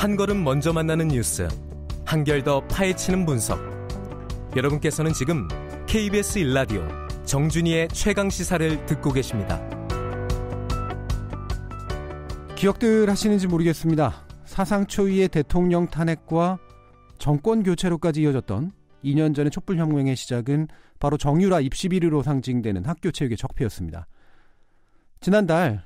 한 걸음 먼저 만나는 뉴스, 한결 더 파헤치는 분석. 여러분께서는 지금 KBS 1라디오 정준희의 최강시사를 듣고 계십니다. 기억들 하시는지 모르겠습니다. 사상 초유의 대통령 탄핵과 정권 교체로까지 이어졌던 2년 전의 촛불혁명의 시작은 바로 정유라 입시 비리로 상징되는 학교체육의 적폐였습니다. 지난달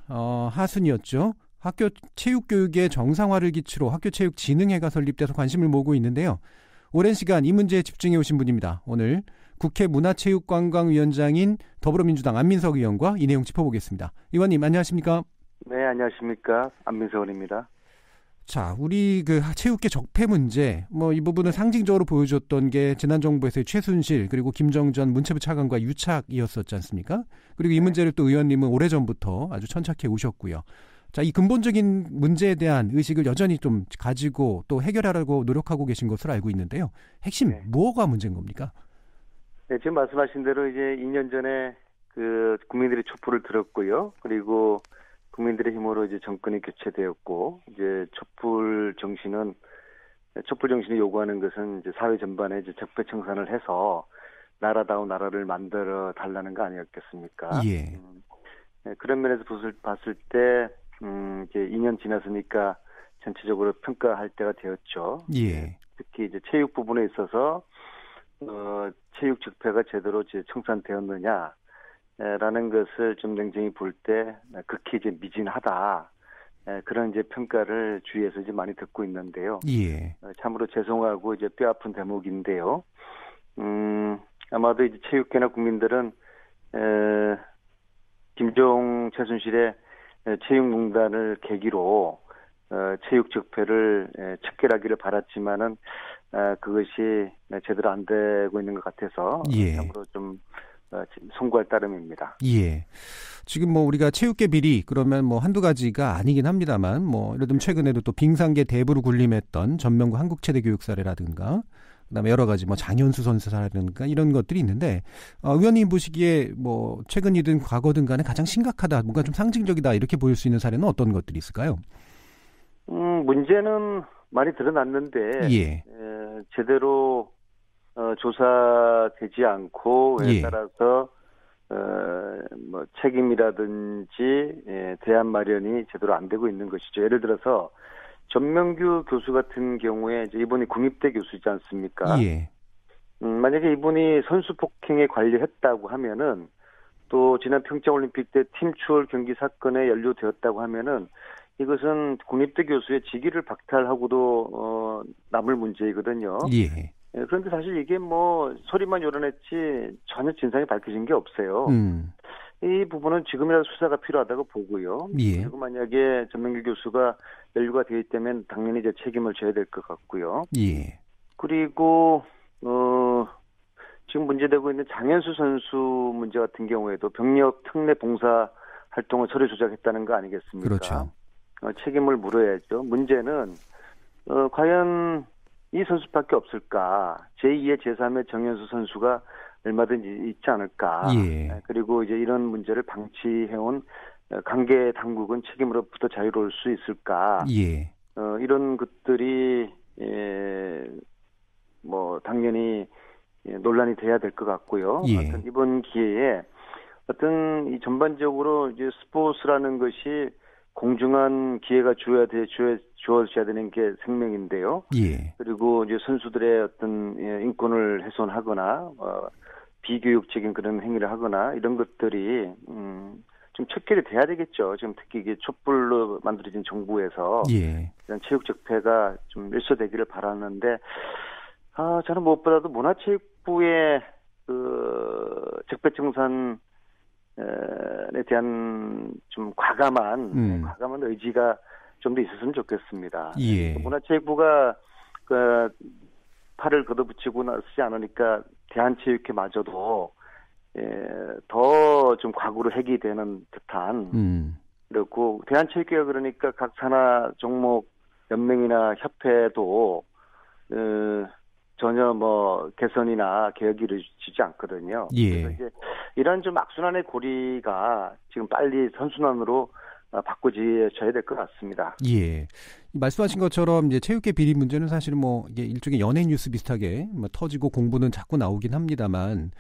하순이었죠. 학교 체육교육의 정상화를 기치로 학교체육진흥회가 설립돼서 관심을 모으고 있는데요. 오랜 시간 이 문제에 집중해 오신 분입니다. 오늘 국회 문화체육관광위원장인 더불어민주당 안민석 의원과 이 내용 짚어보겠습니다. 의원님 안녕하십니까? 네, 안녕하십니까? 안민석 의원입니다. 자, 우리 체육계 적폐 문제, 이 부분을 상징적으로 보여줬던 게 지난 정부에서의 최순실 그리고 김정전 문체부 차관과 유착이었었지 않습니까? 그리고 이 문제를 또 의원님은 오래전부터 아주 천착해 오셨고요. 자, 이 근본적인 문제에 대한 의식을 여전히 좀 가지고 또 해결하려고 노력하고 계신 것으로 알고 있는데요. 핵심 뭐가 문제인 겁니까? 네, 지금 말씀하신 대로 이제 2년 전에 국민들이 촛불을 들었고요. 그리고 국민들의 힘으로 이제 정권이 교체되었고, 이제 촛불 정신이 요구하는 것은 이제 사회 전반에 이제 적폐 청산을 해서 나라다운 나라를 만들어 달라는 거 아니었겠습니까? 예. 그런 면에서 봤을 때, 이제 2년 지났으니까 전체적으로 평가할 때가 되었죠. 예. 특히 이제 체육 부분에 있어서, 체육 적폐가 제대로 이제 청산되었느냐, 라는 것을 좀 냉정히 볼 때 극히 이제 미진하다. 그런 이제 평가를 주위에서 이제 많이 듣고 있는데요. 예. 참으로 죄송하고 이제 뼈아픈 대목인데요. 아마도 이제 체육계나 국민들은 김종 최순실의 체육농단을 계기로 체육 적폐를 척결하기를 바랐지만은 그것이 제대로 안 되고 있는 것 같아서 참으로 좀 송구할 따름입니다. 예. 지금 우리가 체육계 비리 그러면 한두 가지가 아니긴 합니다만 예를 들면 최근에도 또 빙상계 대부로 군림했던 전명구 한국체대 교육 사례라든가 그다음에 여러 가지 장현수 선수 사례라든가 이런 것들이 있는데 의원님 보시기에 최근이든 과거든 간에 가장 심각하다, 뭔가 좀 상징적이다 이렇게 보일 수 있는 사례는 어떤 것들이 있을까요? 문제는 많이 드러났는데 예. 제대로 조사되지 않고 따라서 책임이라든지 대안 마련이 제대로 안 되고 있는 것이죠. 예를 들어서 전명규 교수 같은 경우에 이제 이분이 국립대 교수이지 않습니까? 예. 만약에 이분이 선수 폭행에 관여했다고 하면은 또 지난 평창올림픽 때 팀 추월 경기 사건에 연루되었다고 하면은 이것은 국립대 교수의 직위를 박탈하고도 남을 문제이거든요. 예. 그런데 사실 이게 소리만 요란했지 전혀 진상이 밝혀진 게 없어요. 이 부분은 지금이라도 수사가 필요하다고 보고요. 예. 그리고 만약에 전명규 교수가 연루가 되어 있다면 당연히 이제 책임을 져야 될 것 같고요. 예. 그리고 지금 문제되고 있는 장현수 선수 문제 같은 경우에도 병력 특례 봉사 활동을 서류 조작했다는 거 아니겠습니까? 그렇죠. 책임을 물어야죠. 문제는 과연 이 선수밖에 없을까? 제2의 제3의 정현수 선수가 얼마든지 있지 않을까? 예. 그리고 이제 이런 문제를 방치해온 관계 당국은 책임으로부터 자유로울 수 있을까? 예. 이런 것들이 당연히 논란이 돼야 될 것 같고요. 예. 하여튼 이번 기회에 이 전반적으로 이제 스포츠라는 것이 공정한 기회가 주어져야 되는 게 생명인데요. 예. 그리고 이제 선수들의 어떤 인권을 훼손하거나 비교육적인 그런 행위를 하거나 이런 것들이 좀 척결이 돼야 되겠죠. 지금 특히 이게 촛불로 만들어진 정부에서 이런 체육 적폐가 좀 일소되기를 바라는데 저는 무엇보다도 문화체육부의 적폐청산에 대한 좀 과감한 의지가 좀 더 있었으면 좋겠습니다. 예. 문화체육부가 팔을 걷어붙이고 나서지 않으니까 대한체육회마저도 더 좀 과구로 해기되는 듯한 그렇고 대한체육회가 그러니까 각 산하 종목 연맹이나 협회도 전혀 개선이나 개혁이 이루어지지 않거든요. 예. 그래서 이제 이런 좀 악순환의 고리가 지금 빨리 선순환으로 바꿔줘야 될 것 같습니다. 예. 말씀하신 것처럼 이제 체육계 비리 문제는 사실은 뭐 이게 일종의 연예 뉴스 비슷하게 뭐 터지고 공부는 자꾸 나오긴 합니다만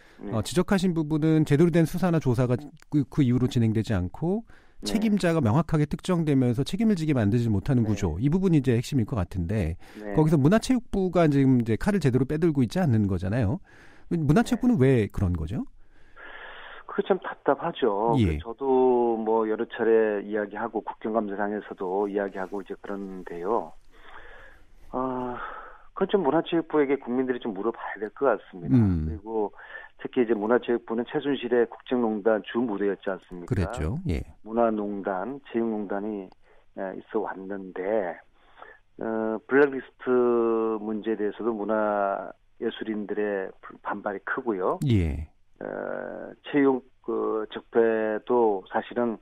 지적하신 부분은 제대로 된 수사나 조사가 그 이후로 진행되지 않고 책임자가 명확하게 특정되면서 책임을 지게 만들지 못하는 구조, 이 부분이 이제 핵심일 것 같은데 거기서 문화체육부가 지금 이제 칼을 제대로 빼들고 있지 않는 거잖아요. 문화체육부는 왜 그런 거죠? 그게 참 답답하죠. 예. 저도 뭐 여러 차례 이야기하고 국정감사장에서도 이야기하고 이제 그러는데요. 그건 좀 문화체육부에게 국민들이 좀 물어봐야 될 것 같습니다. 그리고 특히 이제 문화체육부는 최순실의 국정농단 주무대였지 않습니까? 그랬죠. 예. 문화농단, 체육농단이 있어 왔는데 블랙리스트 문제에 대해서도 문화예술인들의 반발이 크고요. 예. 체육 적폐도 사실은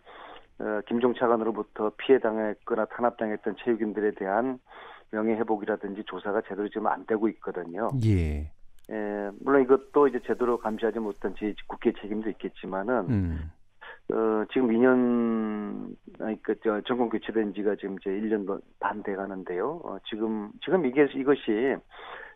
김종차관으로부터 피해당했거나 탄압당했던 체육인들에 대한 명예회복이라든지 조사가 제대로 지금 안 되고 있거든요. 예. 물론 이것도 이제 제대로 감시하지 못한 국회 책임도 있겠지만은 지금 2년 정권 교체된 지가 지금 이제 1년 반 돼 가는데요. 지금 이것이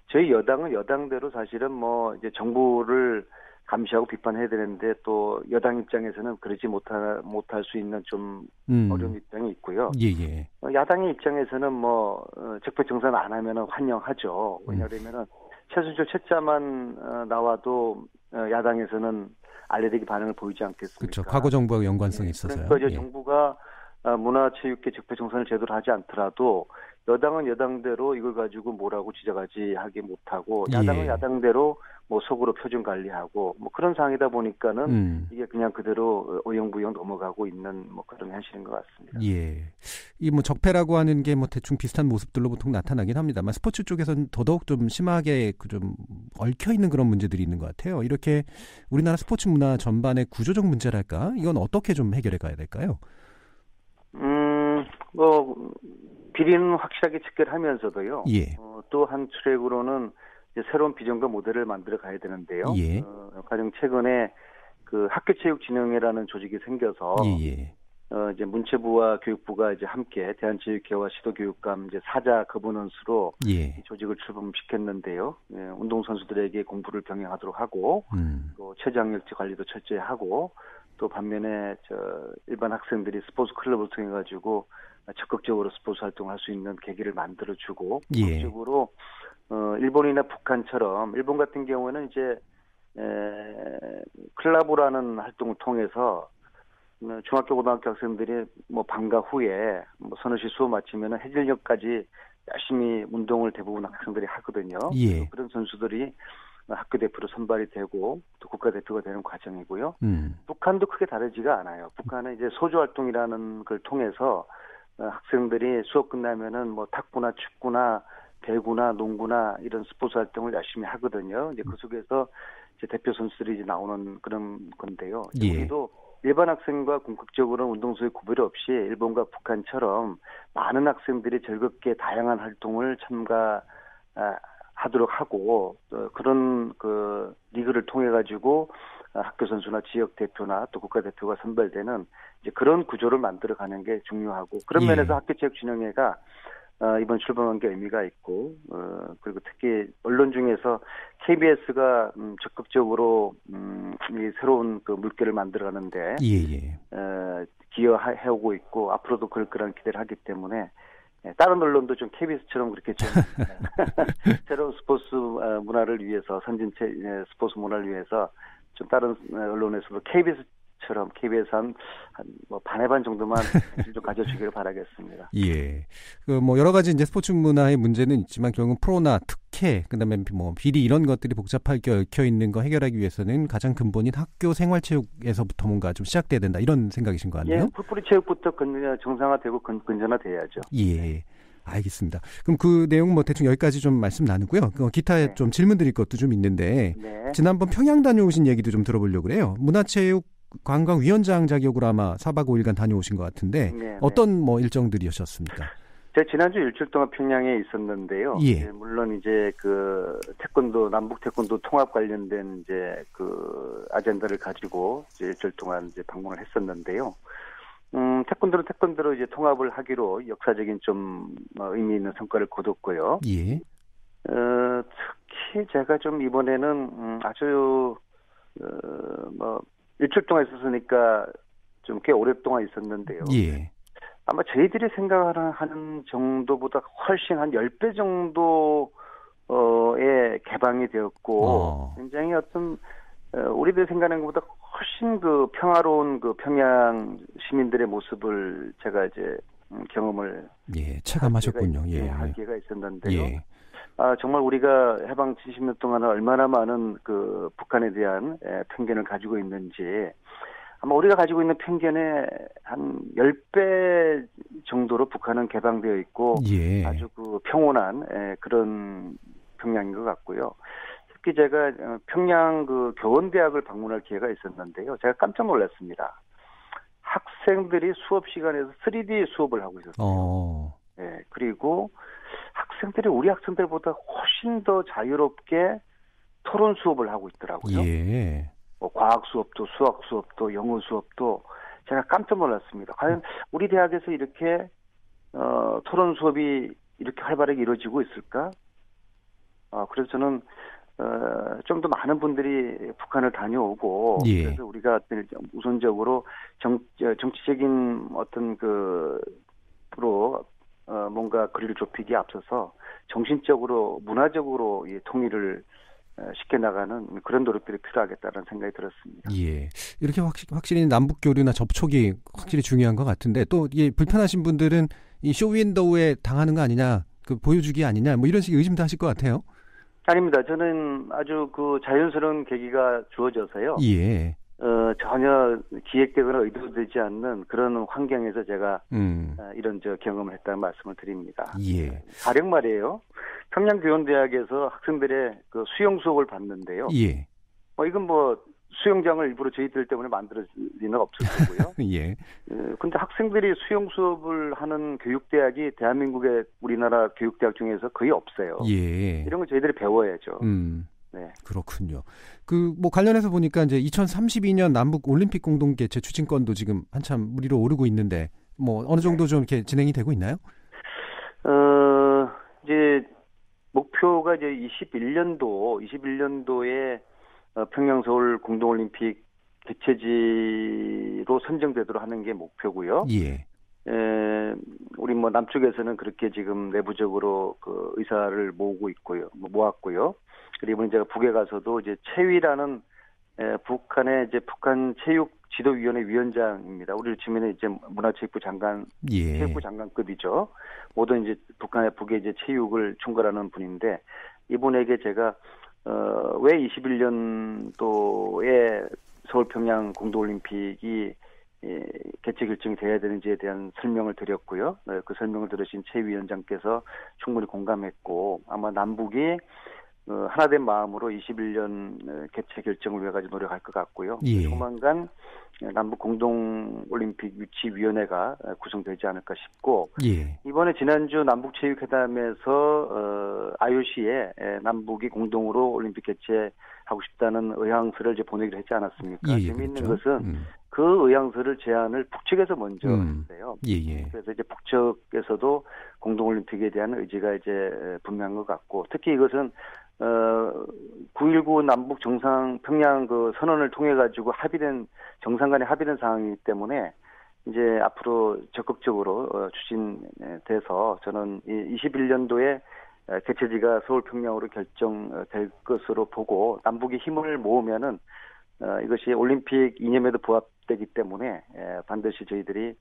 저희 여당은 여당대로 사실은 뭐 이제 정부를 감시하고 비판해야 되는데 또 여당 입장에서는 그러지 못할 수 있는 좀 어려운 입장이 있고요. 예. 야당의 입장에서는 뭐 적폐 정산 안 하면은 환영하죠. 왜냐하면은 최순실 채자만 나와도 야당에서는 알레르기 반응을 보이지 않겠습니까? 그렇죠. 과거 정부와 연관성이 있어서요. 그러니까 이제 정부가 문화체육계 적폐 정산을 제대로 하지 않더라도 여당은 여당대로 이걸 가지고 뭐라고 지적하지 못하고 야당은 야당대로 뭐 속으로 표준 관리하고 뭐 그런 상황이다 보니까는 이게 그냥 그대로 어영부영 넘어가고 있는 뭐 그런 현실인 것 같습니다. 예. 이 뭐 적폐라고 하는 게 뭐 대충 비슷한 모습들로 보통 나타나긴 합니다만 스포츠 쪽에서는 더더욱 좀 심하게 좀 얽혀 있는 그런 문제들이 있는 것 같아요. 이렇게 우리나라 스포츠 문화 전반의 구조적 문제랄까? 이건 어떻게 좀 해결해 가야 될까요? 비리는 확실하게 척결하면서도요. 예. 또 한 트랙으로는 이제 새로운 비전과 모델을 만들어 가야 되는데요. 예. 가장 최근에 그 학교체육진흥회라는 조직이 생겨서 예. 이제 문체부와 교육부가 이제 함께 대한체육회와 시도교육감 이제 사자 거버넌스로 이 조직을 출범시켰는데요. 운동선수들에게 공부를 병행하도록 하고 또 최저학력제 관리도 철저히 하고 또 반면에 일반 학생들이 스포츠 클럽을 통해 가지고 적극적으로 스포츠 활동을 할 수 있는 계기를 만들어주고 적극적으로 일본이나 북한처럼 일본 같은 경우에는 이제 클라브라는 활동을 통해서 중학교 고등학교 학생들이 뭐 방과 후에 뭐 서너 시 수업 마치면은 해질녘까지 열심히 운동을 대부분 학생들이 하거든요. 그런 선수들이 학교 대표로 선발이 되고 또 국가대표가 되는 과정이고요. 북한도 크게 다르지가 않아요. 북한은 이제 소조 활동이라는 걸 통해서 학생들이 수업 끝나면은 뭐 탁구나 축구나 배구나 농구나 이런 스포츠 활동을 열심히 하거든요. 이제 그 속에서 이제 대표 선수들이 이제 나오는 그런 건데요. 우리도 일반 학생과 궁극적으로 운동수의 구별 없이 일본과 북한처럼 많은 학생들이 즐겁게 다양한 활동을 참가하도록 하고 그런 그 리그를 통해 가지고 학교 선수나 지역 대표나 또 국가 대표가 선발되는 이제 그런 구조를 만들어가는 게 중요하고 그런 면에서 학교체육진흥회가 이번 출범한 게 의미가 있고 그리고 특히 언론 중에서 KBS가 적극적으로 이 새로운 그 물결을 만들어가는데 기여해오고 있고 앞으로도 그럴 거라는 기대를 하기 때문에 다른 언론도 좀 KBS처럼 그렇게 좀 새로운 스포츠 문화를 위해서 선진 스포츠 문화를 위해서 좀 다른 언론에서도 KBS처럼 KBS 한 뭐 반의 반 정도만 좀 가져주기를 바라겠습니다. 그 뭐 여러 가지 이제 스포츠 문화의 문제는 있지만 결국 프로나 특혜, 그다음에 뭐 비리 이런 것들이 복잡하게 얽혀 있는 거 해결하기 위해서는 가장 근본인 학교 생활체육에서부터 뭔가 좀 시작돼야 된다 이런 생각이신 거 아니에요? 풀뿌리 체육부터 정상화되고 건전화돼야죠. 알겠습니다. 그럼 그 내용 뭐 대충 여기까지 좀 말씀 나누고요. 기타 좀 질문 드릴 것도 좀 있는데 지난번 평양 다녀오신 얘기도 좀 들어보려고 그래요. 문화체육 관광위원장 자격으로 아마 4박 5일간 다녀오신 것 같은데 어떤 뭐 일정들이셨습니까? 제가 지난주 일주일 동안 평양에 있었는데요. 물론 이제 그 태권도 남북 태권도 통합 관련된 이제 그 아젠다를 가지고 이제 일주일 동안 이제 방문을 했었는데요. 태권도는 태권도로 이제 통합을 하기로 역사적인 좀 의미 있는 성과를 거뒀고요. 예. 특히 제가 좀 이번에는 아주 일주일 동안 있었으니까 좀 꽤 오랫동안 있었는데요. 예. 아마 저희들이 생각하는 정도보다 훨씬 한 10배 정도의 개방이 되었고 굉장히 어떤 우리들이 생각하는 것보다 훨씬 그 평화로운 그 평양 시민들의 모습을 제가 이제 경험을 체감하셨군요. 할 기회가 있었는데요. 예. 정말 우리가 해방 70년 동안 얼마나 많은 그 북한에 대한 편견을 가지고 있는지 아마 우리가 가지고 있는 편견의 한 10배 정도로 북한은 개방되어 있고 아주 그 평온한 그런 평양인 것 같고요. 특히 제가 평양 그 교원대학을 방문할 기회가 있었는데요. 제가 깜짝 놀랐습니다. 학생들이 수업 시간에서 3D 수업을 하고 있었어요. 그리고 학생들이 우리 학생들보다 훨씬 더 자유롭게 토론 수업을 하고 있더라고요. 과학 수업도 수학 수업도 영어 수업도 제가 깜짝 놀랐습니다. 과연 우리 대학에서 이렇게 토론 수업이 이렇게 활발하게 이루어지고 있을까? 그래서 저는 좀 더 많은 분들이 북한을 다녀오고 그래서 우리가 우선적으로 정치적인 어떤 그로 뭔가 거리를 좁히기에 앞서서 정신적으로 문화적으로 이 통일을 시켜나가는 그런 노력들이 필요하겠다는 생각이 들었습니다. 이렇게 확실히 남북 교류나 접촉이 확실히 중요한 것 같은데 또 이게 불편하신 분들은 이 쇼윈도우에 당하는 거 아니냐, 그 보여주기 아니냐, 뭐 이런 식의 의심도 하실 것 같아요. 아닙니다. 저는 아주 그 자연스러운 계기가 주어져서요. 전혀 기획되거나 의도되지 않는 그런 환경에서 제가 이런 경험을 했다는 말씀을 드립니다. 가령 말이에요. 평양교원대학에서 학생들의 그 수영 수업을 받는데요. 이건 수영장을 일부러 저희들 때문에 만들어질 리는 없을 거고요. 근데 학생들이 수영 수업을 하는 교육대학이 대한민국의 우리나라 교육대학 중에서 거의 없어요. 이런 거 저희들이 배워야죠. 그렇군요. 관련해서 보니까 이제 2032년 남북 올림픽 공동 개최 추진권도 지금 한참 무리로 오르고 있는데 어느 정도 좀 이렇게 진행이 되고 있나요? 이제 목표가 이제 21년도에 평양 서울 공동올림픽 개최지로 선정되도록 하는 게 목표고요. 우리 남쪽에서는 그렇게 지금 내부적으로 그 의사를 모았고요. 그리고 제가 북에 가서도 이제 체위라는 북한의 이제 북한 체육 지도위원회 위원장입니다. 우리를 치면은 이제 문화체육부 장관, 체육부 장관급이죠. 모든 이제 북의 이제 체육을 총괄하는 분인데 이분에게 제가 왜 21년도에 서울 평양 공동올림픽이 개최 결정이 돼야 되는지에 대한 설명을 드렸고요. 그 설명을 들으신 최 위원장께서 충분히 공감했고 아마 남북이 하나된 마음으로 21년 개최 결정을 위해 가지고 노력할 것 같고요. 조만간 남북 공동올림픽 유치위원회가 구성되지 않을까 싶고 이번에 지난주 남북체육회담에서 IOC에 남북이 공동으로 올림픽 개최하고 싶다는 의향서를 이제 보내기로 했지 않았습니까? 재미있는 것은 그 의향서를 제안을 북측에서 먼저 했어요. 그래서 이제 북측에서도 공동올림픽에 대한 의지가 이제 분명한 것 같고 특히 이것은 9.19 남북 평양 그 선언을 통해 가지고 정상 간에 합의된 상황이기 때문에 이제 앞으로 적극적으로 추진돼서 저는 21년도에 개최지가 서울 평양으로 결정될 것으로 보고 남북이 힘을 모으면은 이것이 올림픽 이념에도 부합되기 때문에 반드시 저희들이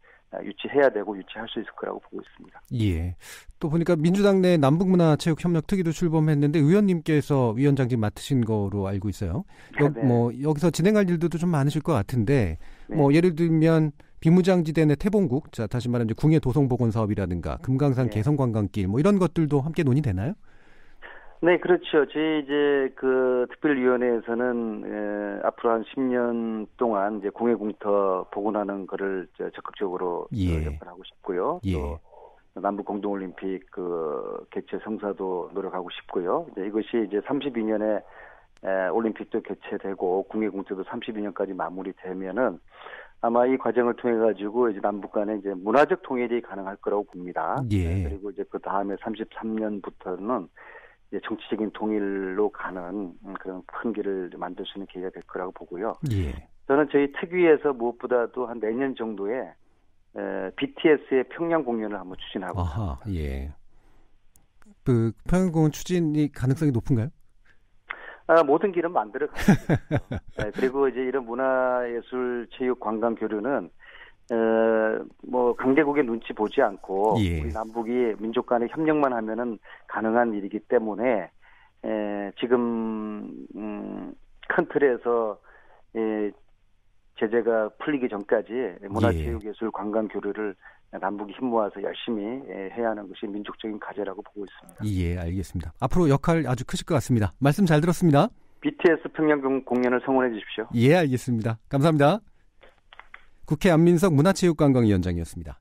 유치해야 되고 유치할 수 있을 거라고 보고 있습니다. 또 보니까 민주당 내 남북문화체육협력 특위도 출범했는데 의원님께서 위원장직 맡으신 거로 알고 있어요. 여기서 진행할 일들도 좀 많으실 것 같은데 예를 들면 비무장지대 내 태봉국, 다시 말하면 이제 궁예 도성복원 사업이라든가 금강산 개성관광길 이런 것들도 함께 논의되나요? 네, 그렇죠. 저희 이제 그 특별위원회에서는 앞으로 한 10년 동안 이제 궁예공터 복원하는 거를 적극적으로 역할하고 싶고요. 또 남북 공동올림픽 그 개최 성사도 노력하고 싶고요. 이것이 이제 32년에 올림픽도 개최되고 궁예공터도 32년까지 마무리되면은 아마 이 과정을 통해 가지고 이제 남북 간에 이제 문화적 통일이 가능할 거라고 봅니다. 예. 그리고 이제 그 다음에 33년부터는 이제 정치적인 통일로 가는 그런 큰 길을 만들 수 있는 계기가 될 거라고 보고요. 예. 저는 저희 특위에서 무엇보다도 한 내년 정도에 BTS의 평양 공연을 한번 추진하고. 아하, 예. 그 평양 공연 추진이 가능성이 높은가요? 모든 길은 만들어가죠. 네, 그리고 이제 이런 문화예술, 체육, 관광 교류는 뭐 강대국의 눈치 보지 않고 예. 우리 남북이 민족 간의 협력만 하면은 가능한 일이기 때문에 지금 큰 틀에서 제재가 풀리기 전까지 문화체육예술 관광 교류를 남북이 힘 모아서 열심히 해야 하는 것이 민족적인 과제라고 보고 있습니다. 예, 알겠습니다. 앞으로 역할 아주 크실 것 같습니다. 말씀 잘 들었습니다. BTS 평양 공연을 성원해 주십시오. 예, 알겠습니다. 감사합니다. 국회 안민석 문화체육관광위원장이었습니다.